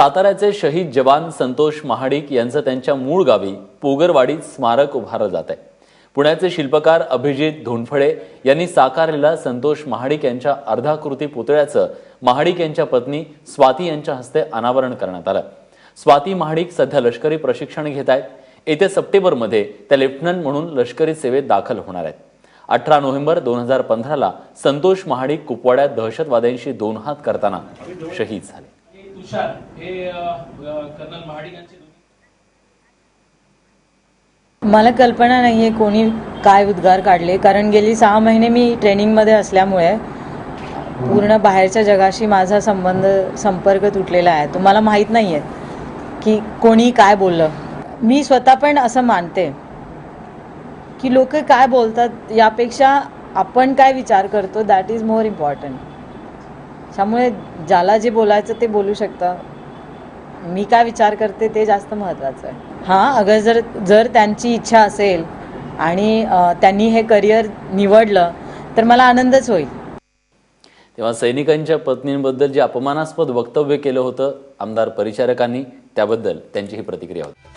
साताऱ्याचे शहीद जवान संतोष महाडिक यांचं त्यांच्या मूळ गावी पोगरवाडीत स्मारक उभारलं जात आहे। पुण्याचे शिल्पकार अभिजित धोंडफळे यांनी साकारलेल्या संतोष महाडिक यांच्या अर्धाकृती पुतळ्याचं महाडिक यांच्या पत्नी स्वाती यांच्या हस्ते अनावरण करण्यात आलं। स्वाती महाडिक सध्या लष्करी प्रशिक्षण घेत आहेत। येत्या सप्टेंबरमध्ये त्या लेफ्टनंट म्हणून लष्करी सेवेत दाखल होणार आहेत। 18 नोव्हेंबर 2015ला संतोष महाडिक कुपवाड्यात दहशतवाद्यांशी दोन हात करताना शहीद झाले। मला कल्पना नाहीये कोणी काय उद्गार काढले, कारण गेली 6 महिने मी ट्रेनिंगमध्ये असल्यामुळे पूर्ण बाहेरच्या जगाशी माझा संपर्क तुटलेला आहे। तुम्हाला माहित नाहीये की कोणी काय बोललं। मी स्वतः पण असं मानते की लोक काय बोलतात यापेक्षा आपण काय विचार करतो दॅट इज मोर इम्पॉर्टंट। त्यामुळे ज्याला जे बोलायचं ते बोलू शकतं, मी काय विचार करते ते जास्त महत्त्वाचं आहे। हां, अगर जर त्यांची इच्छा असेल आणि त्यांनी हे करिअर निवडलं तर मला आनंदच होईल। तेव्हा सैनिकांच्या पत्नींबद्दल जे अपमानास्पद वक्तव्य केलं होतं आमदार परिचारकांनी, त्याबद्दल त्यांची ही प्रतिक्रिया होती।